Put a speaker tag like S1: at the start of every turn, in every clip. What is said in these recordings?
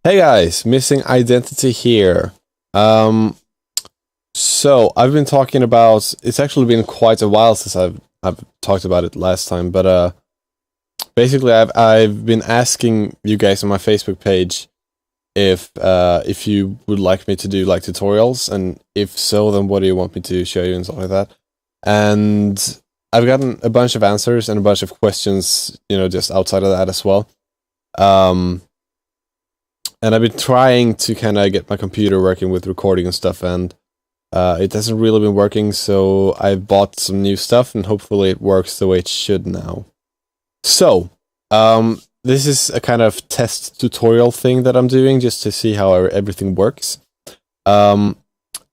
S1: Hey guys, Missing Identity here. So I've been talking about. It's actually been quite a while since I've talked about it last time, but basically I've been asking you guys on my Facebook page if you would like me to do like tutorials, and if so, then what do you want me to show you and stuff like that. And I've gotten a bunch of answers and a bunch of questions, just outside of that as well. And I've been trying to kind of get my computer working with recording and stuff, and it hasn't really been working, so I bought some new stuff, and hopefully it works the way it should now. So, this is a kind of test tutorial thing that I'm doing, just to see how everything works. And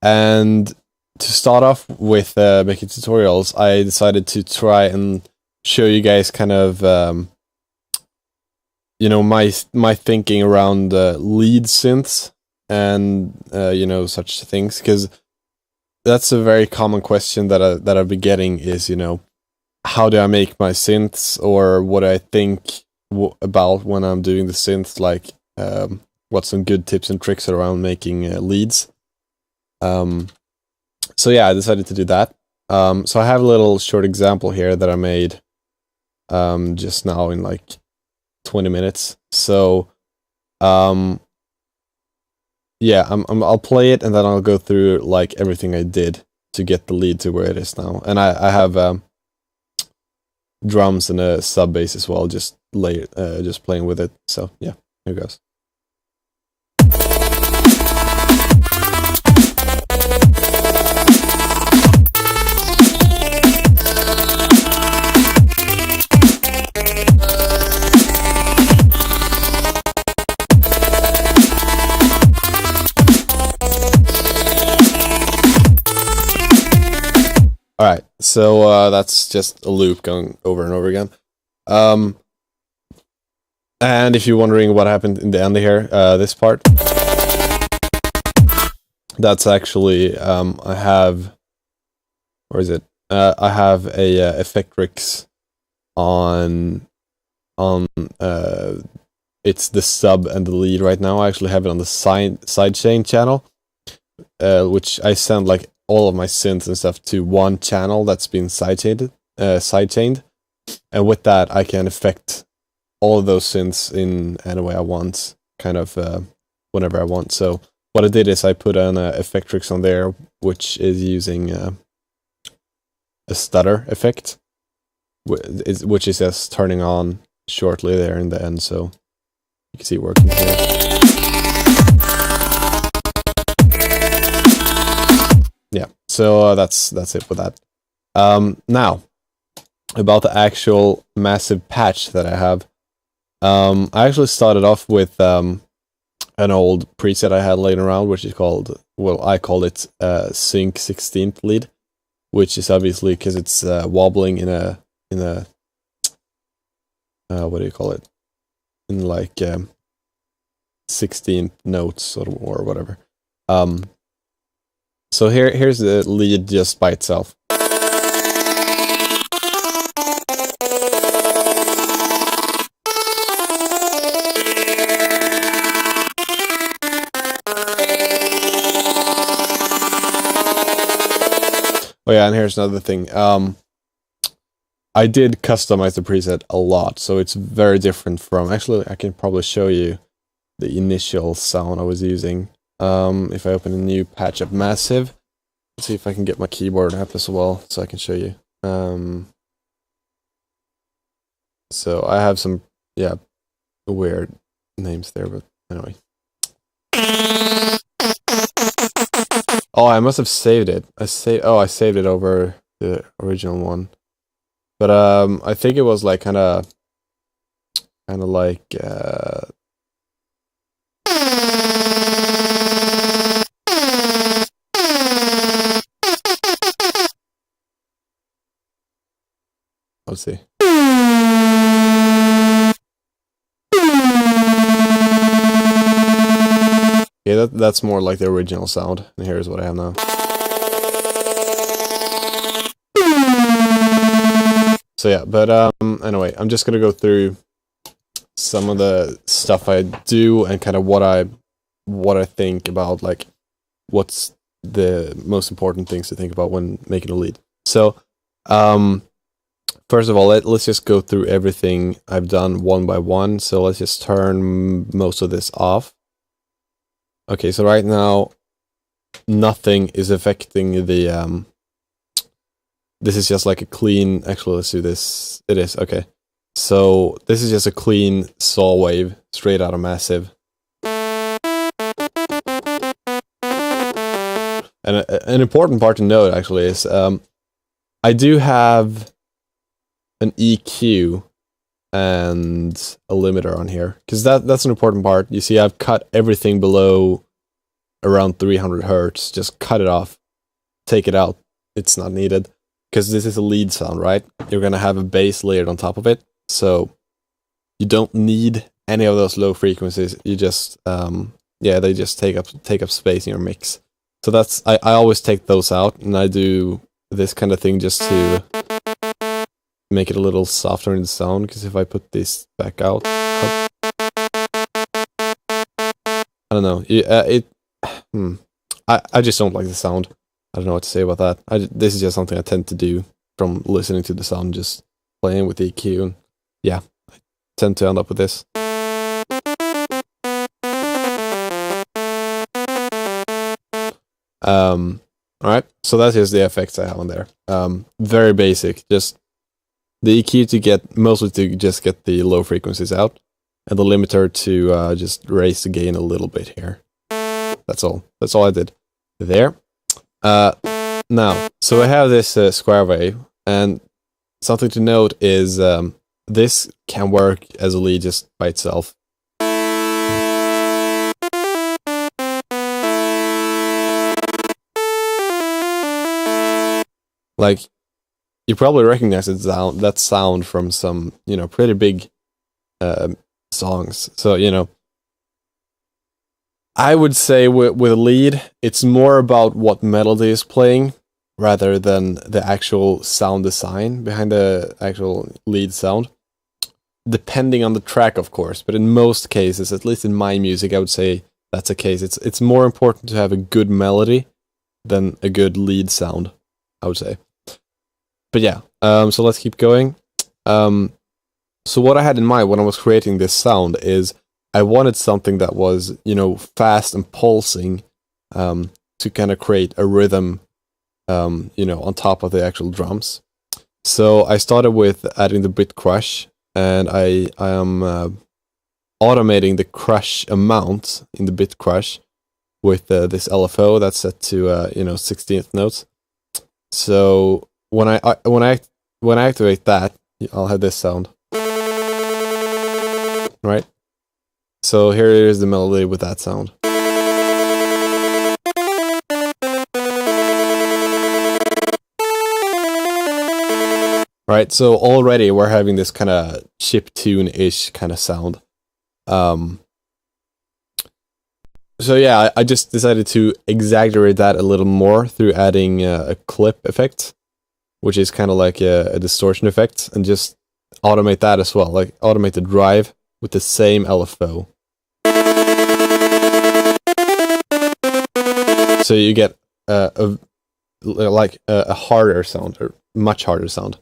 S1: to start off with making tutorials, I decided to try and show you guys kind of my thinking around lead synths and such things, because that's a very common question that I've been getting is, how do I make my synths, or what I think about when I'm doing the synths, like what's some good tips and tricks around making leads. So yeah, I decided to do that. So I have a little short example here that I made just now in like 20 minutes. So yeah, I'll play it, and then I'll go through like everything I did to get the lead to where it is now. And I have drums and a sub bass as well, just playing with it. So yeah, here goes. Alright, so that's just a loop going over and over again. And if you're wondering what happened in the end here, this part, that's actually, I have, where is it? I have a Effectrix on it's the sub and the lead right now. I actually have it on the sidechain channel, which I send like all of my synths and stuff to one channel that's been sidechained, and with that I can affect all of those synths in any way I want, kind of whenever I want. So what I did is I put an Effectrix on there, which is using a stutter effect, which is just turning on shortly there in the end, so you can see it working here. Yeah, so that's it with that. Now, about the actual massive patch that I have. I actually started off with an old preset I had laying around, which is called, well, I called it Sync 16th lead, which is obviously because it's wobbling in a what do you call it? In like 16th notes or whatever. So here's the lead just by itself. Oh yeah, and here's another thing. I did customize the preset a lot, so it's very different from... Actually, I can probably show you the initial sound I was using. If I open a new patch up massive, let's see if I can get my keyboard up as well, so I can show you. So I have some, weird names there, but anyway. Oh, I must have saved it. I saved it over the original one. But I think it was like kind of like let's see. Yeah, that's more like the original sound. And here's what I have now. So yeah, but anyway, I'm just gonna go through some of the stuff I do and kind of what I think about, like what's the most important things to think about when making a lead. So, first of all, let's just go through everything I've done one by one. So let's just turn most of this off. Okay, so right now, nothing is affecting the, this is just like a clean, actually, let's do this. It is, okay. So this is just a clean saw wave straight out of Massive. And an important part to note, actually, is I do have an EQ and a limiter on here, because that's an important part. You see, I've cut everything below around 300 hertz. Just cut it off, take it out. It's not needed, because this is a lead sound, right? You're gonna have a bass layered on top of it, so you don't need any of those low frequencies. You just, yeah, they just take up space in your mix. So that's, I always take those out, and I do this kind of thing just to make it a little softer in the sound, because if I put this back out, I don't know, I just don't like the sound. I don't know what to say about that. This is just something I tend to do from listening to the sound, just playing with the EQ, and yeah, I tend to end up with this. Alright, so that's just the effects I have on there. Very basic, just the EQ to get, mostly to just get the low frequencies out, and the limiter to just raise the gain a little bit here. That's all I did there. Now, so I have this square wave, and something to note is this can work as a lead just by itself. Like, you probably recognize that sound from some, you know, pretty big songs. So, you know, I would say with a lead, it's more about what melody is playing rather than the actual sound design behind the actual lead sound. Depending on the track, of course, but in most cases, at least in my music, I would say that's the case. It's more important to have a good melody than a good lead sound, I would say. But yeah, so let's keep going. So what I had in mind when I was creating this sound is I wanted something that was, you know, fast and pulsing, to kind of create a rhythm, you know, on top of the actual drums. So I started with adding the bit crush, and I am automating the crush amount in the bit crush with this LFO that's set to you know, 16th notes. So when I activate that, I'll have this sound, right? So here is the melody with that sound. Right, so already we're having this kind of chiptune-ish kind of sound. So yeah, I just decided to exaggerate that a little more through adding a clip effect, which is kind of like a distortion effect, and just automate that as well, like automate the drive with the same LFO. So you get a harder sound, or much harder sound.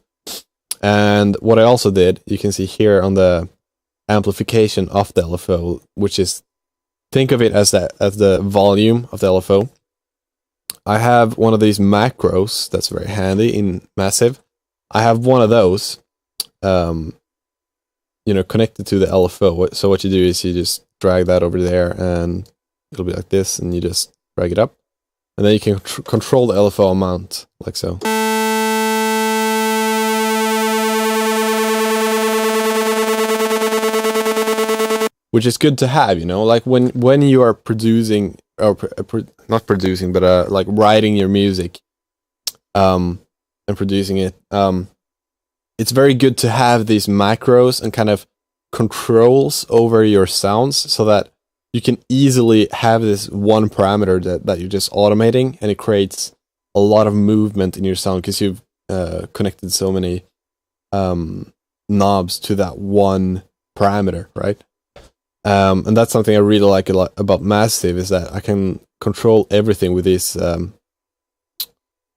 S1: And what I also did, you can see here on the amplification of the LFO, which is, think of it as the volume of the LFO. I have one of these macros that's very handy in Massive. I have one of those, you know, connected to the LFO. So what you do is you just drag that over there, and it'll be like this, and you just drag it up, and then you can control the LFO amount, like so. Which is good to have, you know, like when you are producing, or not producing, but like writing your music, and producing it, it's very good to have these macros and kind of controls over your sounds, so that you can easily have this one parameter that you're just automating, and it creates a lot of movement in your sound, because you've connected so many knobs to that one parameter, right? And that's something I really like a lot about Massive, is that I can control everything with these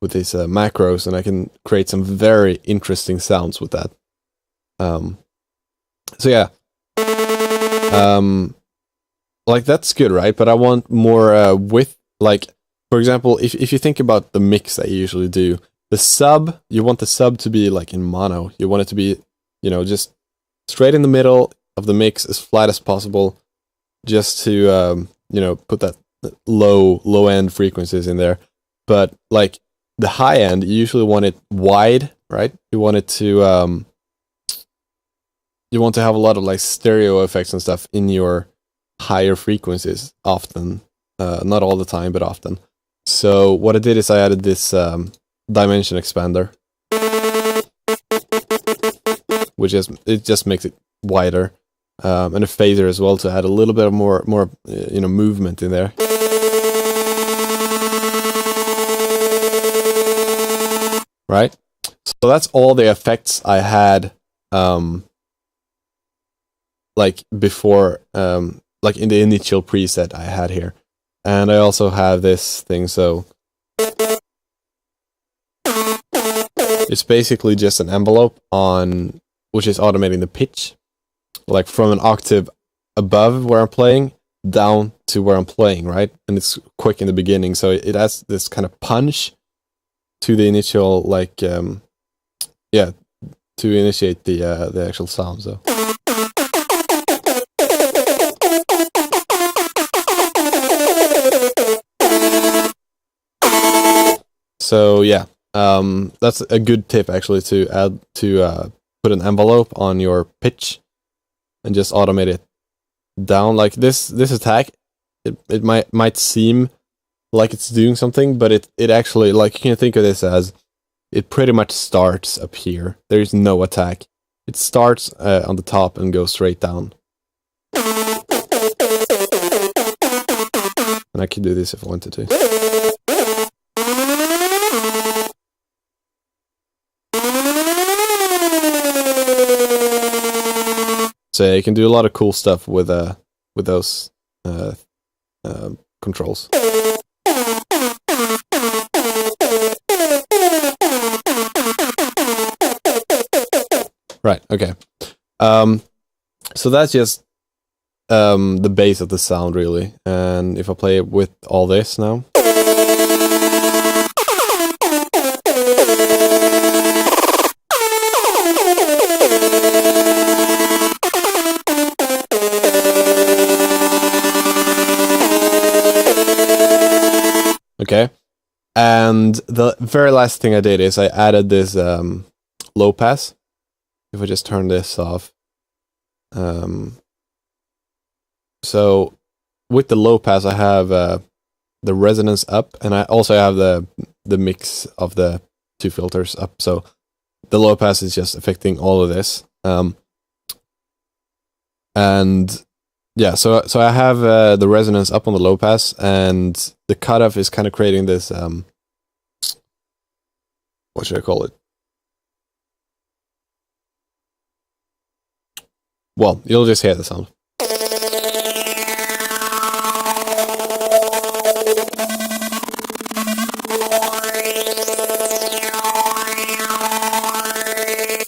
S1: macros, and I can create some very interesting sounds with that. So yeah, like that's good, right? But I want more width. Like, for example, if you think about the mix that you usually do, the sub, you want the sub to be like in mono. You want it to be, you know, just straight in the middle of the mix, as flat as possible, just to you know, put that low end frequencies in there. But like the high end, you usually want it wide, right? You want it to you want to have a lot of like stereo effects and stuff in your higher frequencies often, not all the time, but often. So what I did is I added this dimension expander, which is, it just makes it wider, and a phaser as well to add a little bit of more you know, movement in there. Right? So that's all the effects I had like before, like in the initial preset I had here. And I also have this thing, so it's basically just an envelope on, which is automating the pitch, like from an octave above where I'm playing down to where I'm playing, right? And it's quick in the beginning, so it has this kind of punch to the initial, like yeah, to initiate the actual sound. So yeah, that's a good tip actually, to add to put an envelope on your pitch and just automate it down. Like this attack, it might seem like it's doing something, but it actually, like, you can think of this as, it pretty much starts up here. There is no attack. It starts on the top and goes straight down. And I could do this if I wanted to. So you can do a lot of cool stuff with those controls. Right. Okay. So that's just the base of the sound, really. And if I play it with all this now. Okay, and the very last thing I did is I added this low pass. If I just turn this off. So with the low pass, I have the resonance up, and I also have the mix of the two filters up. So the low pass is just affecting all of this. And yeah, so I have the resonance up on the low pass, and the cutoff is kind of creating this, what should I call it? Well, you'll just hear the sound.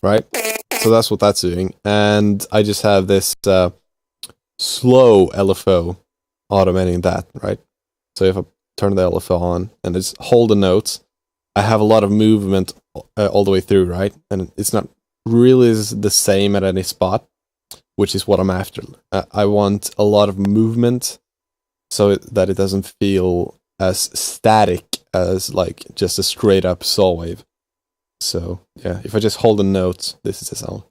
S1: Right? So that's what that's doing. And I just have this slow LFO automating that, right? So if I turn the LFO on and just hold the notes, I have a lot of movement all the way through, right? And it's not really the same at any spot, which is what I'm after. I want a lot of movement so that it doesn't feel as static as like just a straight up saw wave. So yeah, if I just hold the notes, this is the sound.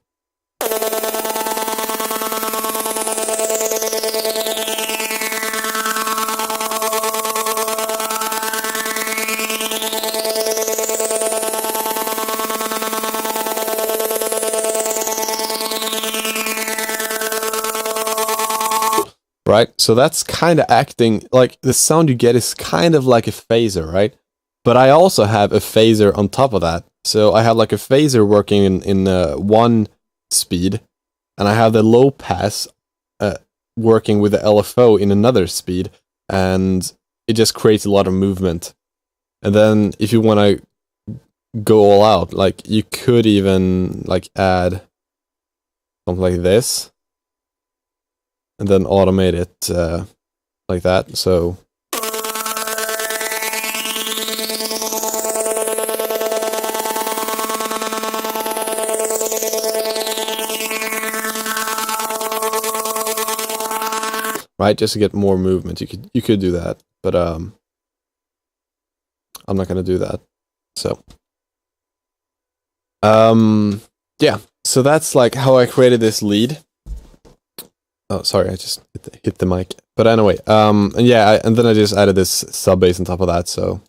S1: Right, so that's kind of acting like the sound you get is kind of like a phaser, right? But I also have a phaser on top of that. So I have like a phaser working in one speed, and I have the low pass working with the LFO in another speed, and it just creates a lot of movement. And then if you want to go all out, like you could even like add something like this, and then automate it like that. So right, just to get more movement, you could do that, but I'm not gonna do that. So yeah, so that's like how I created this lead. Oh, sorry, I just hit the mic. But anyway, and yeah, and then I just added this sub bass on top of that. So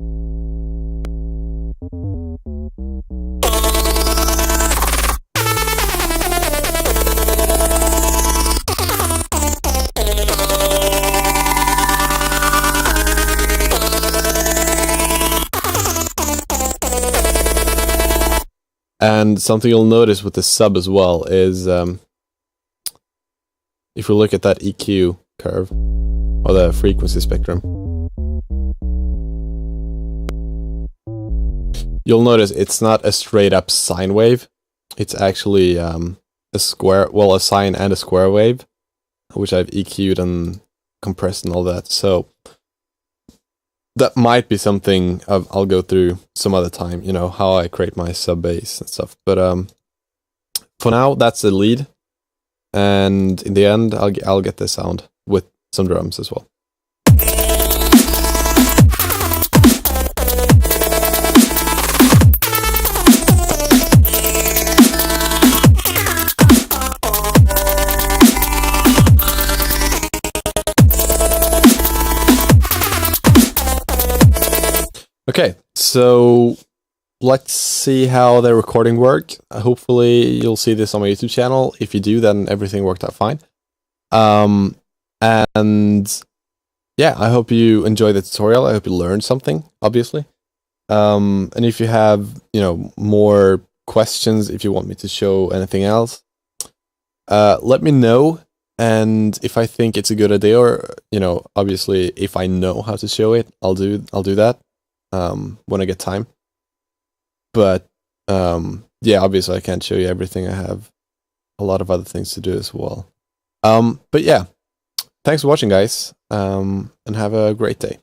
S1: and something you'll notice with the sub as well is if we look at that EQ curve or the frequency spectrum, you'll notice it's not a straight up sine wave. It's actually a square, well, a sine and a square wave, which I've EQ'd and compressed and all that. So that might be something I'll go through some other time, you know, how I create my sub bass and stuff. But for now, that's the lead. And in the end, I'll get the sound with some drums as well. Okay, so let's see how the recording worked. Hopefully you'll see this on my YouTube channel. If you do, then everything worked out fine. And yeah, I hope you enjoyed the tutorial. I hope you learned something, obviously. And if you have, you know, more questions, if you want me to show anything else, let me know. And if I think it's a good idea, or, you know, obviously if I know how to show it, I'll do that when I get time. But yeah, obviously I can't show you everything. I have a lot of other things to do as well. But yeah, thanks for watching, guys, and have a great day.